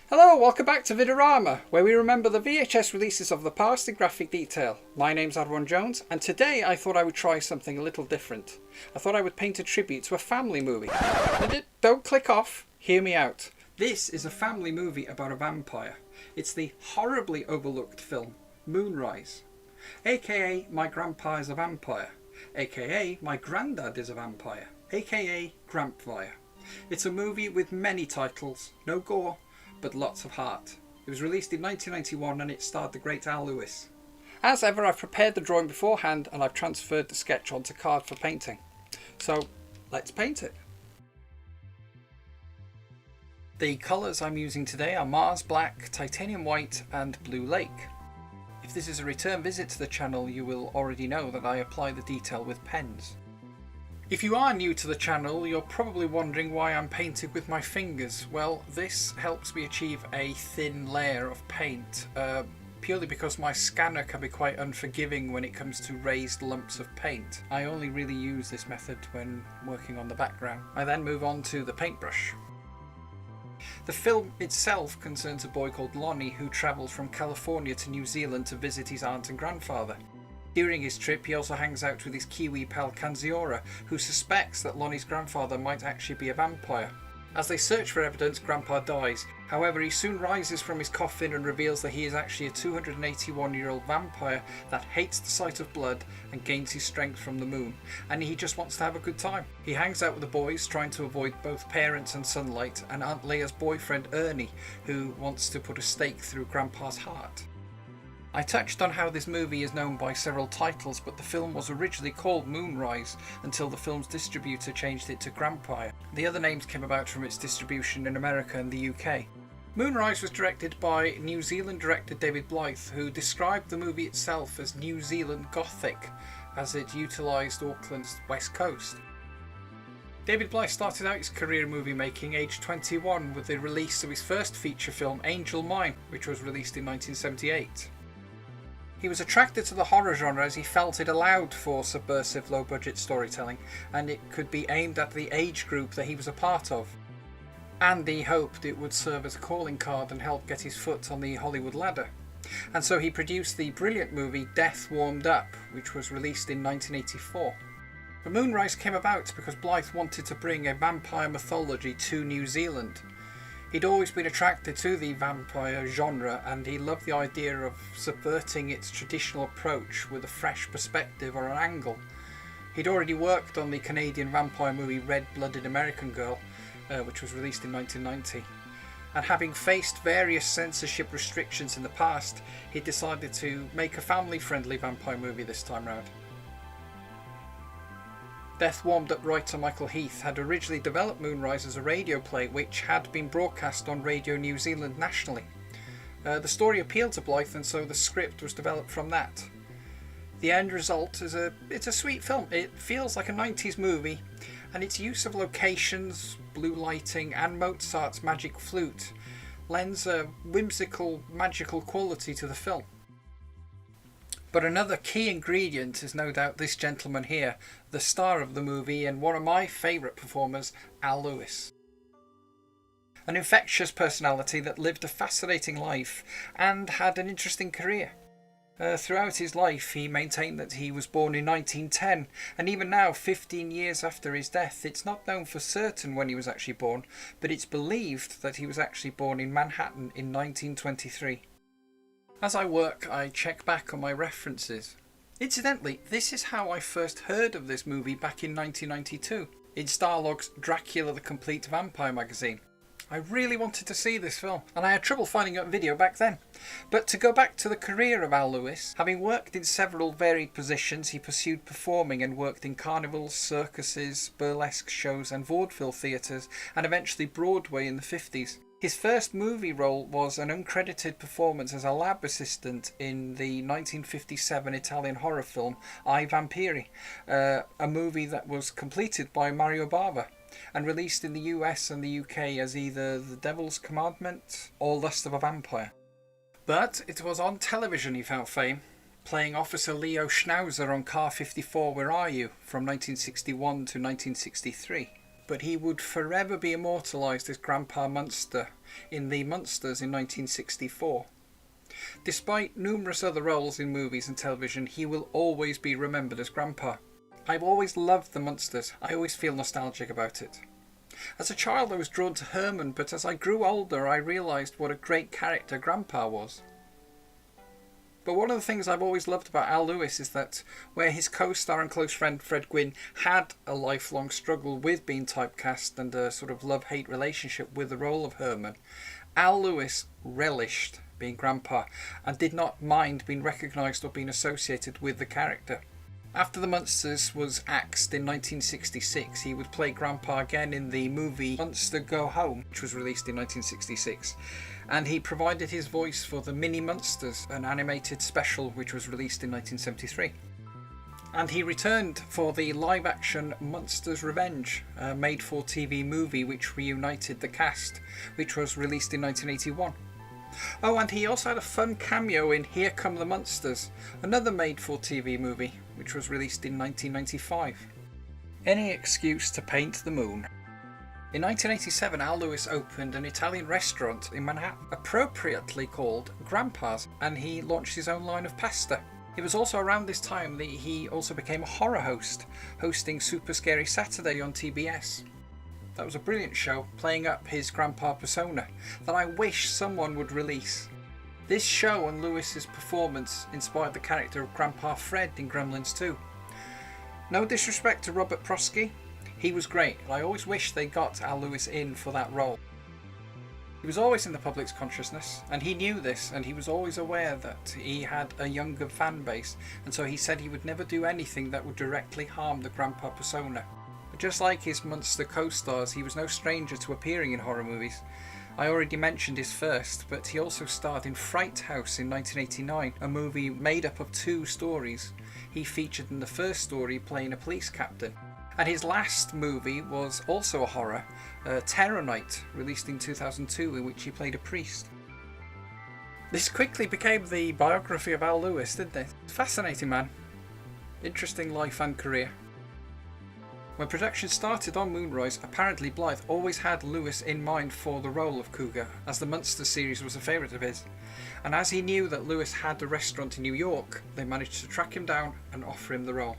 Hello, welcome back to VID-O-RAMA, where we remember the VHS releases of the past in graphic detail. My name's Adwan Jones, and today I thought I would try something a little different. I thought I would paint a tribute to a family movie. Don't click off, hear me out. This is a family movie about a vampire. It's the horribly overlooked film, Moonrise. AKA My Grandpa's a Vampire. AKA My Granddad is a Vampire. AKA Grampire. It's a movie with many titles, no gore, but lots of heart. It was released in 1991 and it starred the great Al Lewis. As ever, I've prepared the drawing beforehand and I've transferred the sketch onto card for painting. So let's paint it. The colours I'm using today are Mars Black, Titanium White and Blue Lake. If this is a return visit to the channel, you will already know that I apply the detail with pens. If you are new to the channel, you're probably wondering why I'm painting with my fingers. Well, this helps me achieve a thin layer of paint, purely because my scanner can be quite unforgiving when it comes to raised lumps of paint. I only really use this method when working on the background. I then move on to the paintbrush. The film itself concerns a boy called Lonnie who travels from California to New Zealand to visit his aunt and grandfather. During his trip, he also hangs out with his Kiwi pal Kanziora, who suspects that Lonnie's grandfather might actually be a vampire. As they search for evidence, Grandpa dies. However, he soon rises from his coffin and reveals that he is actually a 281-year-old vampire that hates the sight of blood and gains his strength from the moon, and he just wants to have a good time. He hangs out with the boys, trying to avoid both parents and sunlight, and Aunt Leia's boyfriend Ernie, who wants to put a stake through Grandpa's heart. I touched on how this movie is known by several titles, but the film was originally called Moonrise until the film's distributor changed it to Grampire. The other names came about from its distribution in America and the UK. Moonrise was directed by New Zealand director David Blyth, who described the movie itself as New Zealand Gothic, as it utilised Auckland's west coast. David Blyth started out his career in movie making aged 21 with the release of his first feature film Angel Mine, which was released in 1978. He was attracted to the horror genre as he felt it allowed for subversive low-budget storytelling, and it could be aimed at the age group that he was a part of. And he hoped it would serve as a calling card and help get his foot on the Hollywood ladder. And so he produced the brilliant movie Death Warmed Up, which was released in 1984. The Moonrise came about because Blyth wanted to bring a vampire mythology to New Zealand. He'd always been attracted to the vampire genre and he loved the idea of subverting its traditional approach with a fresh perspective or an angle. He'd already worked on the Canadian vampire movie Red-Blooded American Girl, which was released in 1990. And having faced various censorship restrictions in the past, he decided to make a family-friendly vampire movie this time round. Death Warmed Up writer Michael Heath had originally developed Moonrise as a radio play which had been broadcast on Radio New Zealand nationally. The story appealed to Blyth and so the script was developed from that. The end result is it's a sweet film. It feels like a 90s movie and its use of locations, blue lighting and Mozart's magic flute lends a whimsical, magical quality to the film. But another key ingredient is no doubt this gentleman here, the star of the movie and one of my favourite performers, Al Lewis. An infectious personality that lived a fascinating life and had an interesting career. Throughout his life he maintained that he was born in 1910, and even now, 15 years after his death, it's not known for certain when he was actually born, but it's believed that he was actually born in Manhattan in 1923. As I work, I check back on my references. Incidentally, this is how I first heard of this movie back in 1992, in Starlog's Dracula the Complete Vampire magazine. I really wanted to see this film, and I had trouble finding a video back then. But to go back to the career of Al Lewis, having worked in several varied positions, he pursued performing and worked in carnivals, circuses, burlesque shows and vaudeville theatres, and eventually Broadway in the 50s. His first movie role was an uncredited performance as a lab assistant in the 1957 Italian horror film I Vampiri, a movie that was completed by Mario Bava and released in the US and the UK as either The Devil's Commandment or Lust of a Vampire. But it was on television he found fame, playing Officer Leo Schnauzer on Car 54 Where Are You? From 1961 to 1963. but he would forever be immortalised as Grandpa Munster in The Munsters in 1964. Despite numerous other roles in movies and television, he will always be remembered as Grandpa. I've always loved The Munsters. I always feel nostalgic about it. As a child I was drawn to Herman, but as I grew older I realised what a great character Grandpa was. But one of the things I've always loved about Al Lewis is that where his co-star and close friend Fred Gwynne had a lifelong struggle with being typecast and a sort of love-hate relationship with the role of Herman, Al Lewis relished being Grandpa and did not mind being recognised or being associated with the character. After The Munsters was axed in 1966, he would play Grandpa again in the movie Munster Go Home, which was released in 1966, and he provided his voice for the Mini Munsters, an animated special which was released in 1973. And he returned for the live-action Munsters Revenge, a made-for-TV movie which reunited the cast, which was released in 1981. Oh, and he also had a fun cameo in Here Come the Munsters, another made-for-TV movie, which was released in 1995. Any excuse to paint the moon. In 1987, Al Lewis opened an Italian restaurant in Manhattan, appropriately called Grandpa's, and he launched his own line of pasta. It was also around this time that he also became a horror host, hosting Super Scary Saturday on TBS. That was a brilliant show, playing up his Grandpa persona that I wish someone would release. This show and Lewis's performance inspired the character of Grandpa Fred in Gremlins 2. No disrespect to Robert Prosky, he was great, and I always wish they got Al Lewis in for that role. He was always in the public's consciousness, and he knew this, and he was always aware that he had a younger fan base, and so he said he would never do anything that would directly harm the Grandpa persona. But just like his Munster co-stars, he was no stranger to appearing in horror movies. I already mentioned his first, but he also starred in Fright House in 1989, a movie made up of 2 stories. He featured in the first story playing a police captain. And his last movie was also a horror, Terror Night, released in 2002, in which he played a priest. This quickly became the biography of Al Lewis, didn't it? Fascinating man. Interesting life and career. When production started on Moonrise, apparently Blyth always had Lewis in mind for the role of Cougar, as the Munster series was a favourite of his. And as he knew that Lewis had a restaurant in New York, they managed to track him down and offer him the role.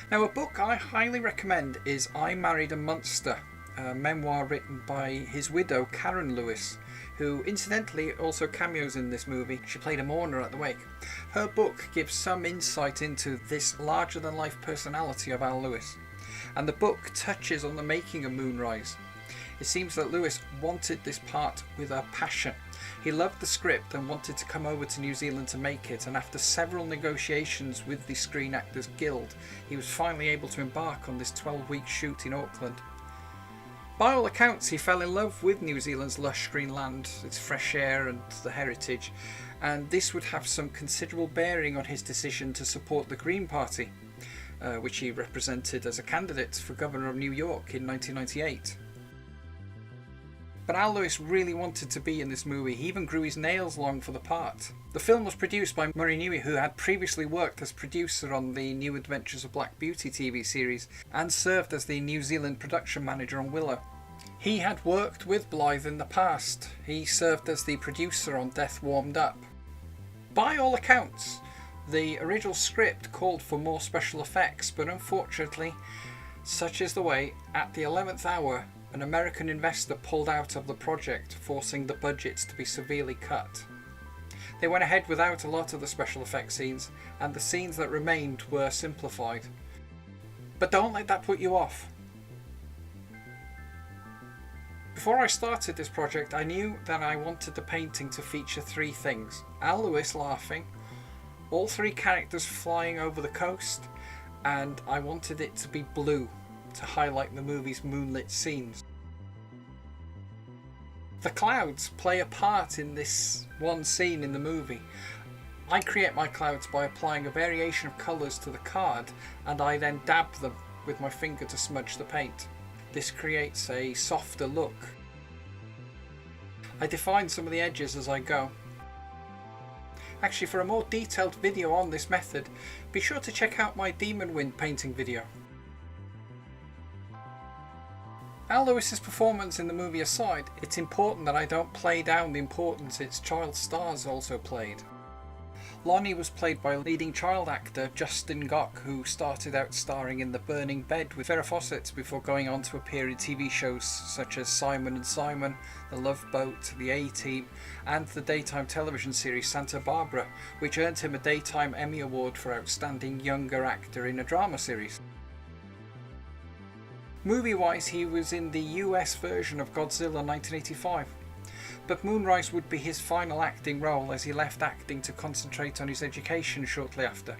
Now, a book I highly recommend is I Married a Munster, a memoir written by his widow Karen Lewis, who incidentally also cameos in this movie. She played a mourner at the wake. Her book gives some insight into this larger-than-life personality of Al Lewis, and the book touches on the making of Moonrise. It seems that Lewis wanted this part with a passion. He loved the script and wanted to come over to New Zealand to make it, and after several negotiations with the Screen Actors Guild, he was finally able to embark on this 12-week shoot in Auckland. By all accounts, he fell in love with New Zealand's lush green land, its fresh air and the heritage, and this would have some considerable bearing on his decision to support the Green Party, which he represented as a candidate for Governor of New York in 1998. But Al Lewis really wanted to be in this movie. He even grew his nails long for the part. The film was produced by Murray Newey, who had previously worked as producer on the New Adventures of Black Beauty TV series and served as the New Zealand production manager on Willow. He had worked with Blyth in the past. He served as the producer on Death Warmed Up. By all accounts, the original script called for more special effects, but unfortunately, such is the way, at the 11th hour, an American investor pulled out of the project, forcing the budgets to be severely cut. They went ahead without a lot of the special effects scenes, and the scenes that remained were simplified. But don't let that put you off. Before I started this project, I knew that I wanted the painting to feature 3 things: Al Lewis laughing, all 3 characters flying over the coast, and I wanted it to be blue to highlight the movie's moonlit scenes. The clouds play a part in this one scene in the movie. I create my clouds by applying a variation of colours to the card, and I then dab them with my finger to smudge the paint. This creates a softer look. I define some of the edges as I go. Actually, for a more detailed video on this method, be sure to check out my Demon Wind painting video. Alois's performance in the movie aside, it's important that I don't play down the importance its child stars also played. Lonnie was played by leading child actor Justin Gocke, who started out starring in The Burning Bed with Farrah Fawcett before going on to appear in TV shows such as Simon and Simon, The Love Boat, The A-Team, and the daytime television series Santa Barbara, which earned him a Daytime Emmy Award for Outstanding Younger Actor in a Drama Series. Movie-wise, he was in the US version of Godzilla 1985. But Moonrise would be his final acting role, as he left acting to concentrate on his education shortly after.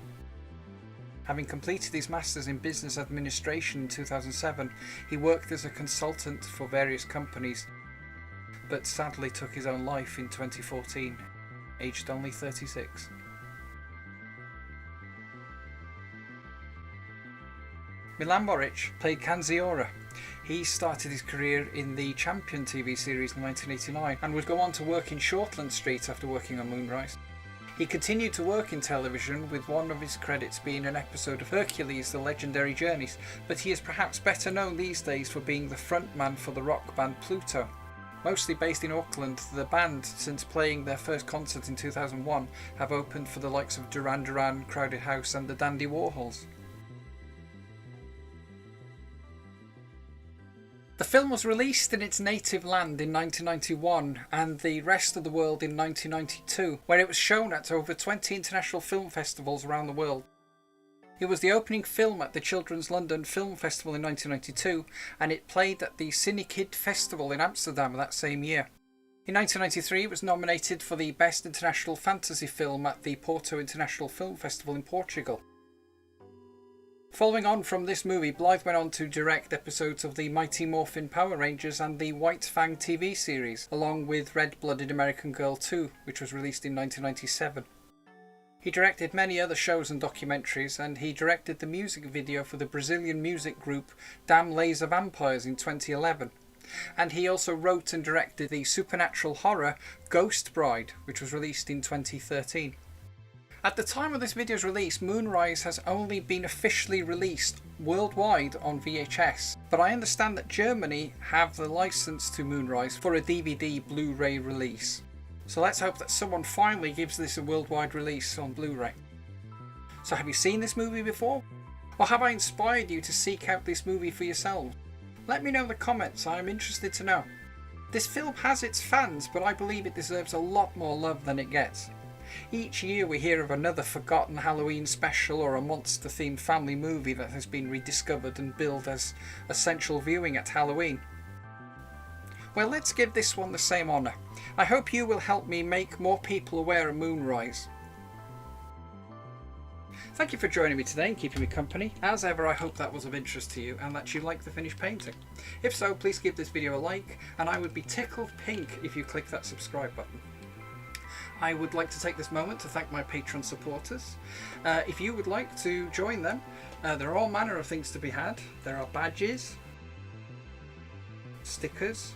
Having completed his Masters in Business Administration in 2007, he worked as a consultant for various companies, but sadly took his own life in 2014, aged only 36. Milan Borich played Kanziora. He started his career in the Champion TV series in 1989 and would go on to work in Shortland Street after working on Moonrise. He continued to work in television, with one of his credits being an episode of Hercules: The Legendary Journeys, but he is perhaps better known these days for being the frontman for the rock band Pluto. Mostly based in Auckland, the band, since playing their first concert in 2001, have opened for the likes of Duran Duran, Crowded House and the Dandy Warhols. The film was released in its native land in 1991 and the rest of the world in 1992, where it was shown at over 20 international film festivals around the world. It was the opening film at the Children's London Film Festival in 1992, and it played at the Cinekid Festival in Amsterdam that same year. In 1993 it was nominated for the Best International Fantasy Film at the Porto International Film Festival in Portugal. Following on from this movie, Blyth went on to direct episodes of the Mighty Morphin Power Rangers and the White Fang TV series, along with Red-Blooded American Girl 2, which was released in 1997. He directed many other shows and documentaries, and he directed the music video for the Brazilian music group Damn Laser Vampires in 2011. And he also wrote and directed the supernatural horror Ghost Bride, which was released in 2013. At the time of this video's release, Moonrise has only been officially released worldwide on VHS, but I understand that Germany have the license to Moonrise for a DVD Blu-ray release. So let's hope that someone finally gives this a worldwide release on Blu-ray. So have you seen this movie before? Or have I inspired you to seek out this movie for yourselves? Let me know in the comments, I am interested to know. This film has its fans, but I believe it deserves a lot more love than it gets. Each year we hear of another forgotten Halloween special or a monster-themed family movie that has been rediscovered and billed as essential viewing at Halloween. Well, let's give this one the same honour. I hope you will help me make more people aware of Moonrise. Thank you for joining me today and keeping me company. As ever, I hope that was of interest to you and that you like the finished painting. If so, please give this video a like, and I would be tickled pink if you click that subscribe button. I would like to take this moment to thank my Patreon supporters. If you would like to join them, there are all manner of things to be had. There are badges, stickers,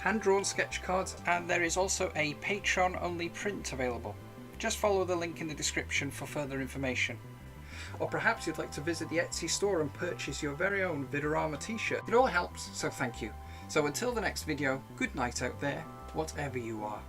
hand-drawn sketch cards, and there is also a Patreon-only print available. Just follow the link in the description for further information. Or perhaps you'd like to visit the Etsy store and purchase your very own VID-O-RAMA t-shirt. It all helps, so thank you. So until the next video, good night out there, whatever you are.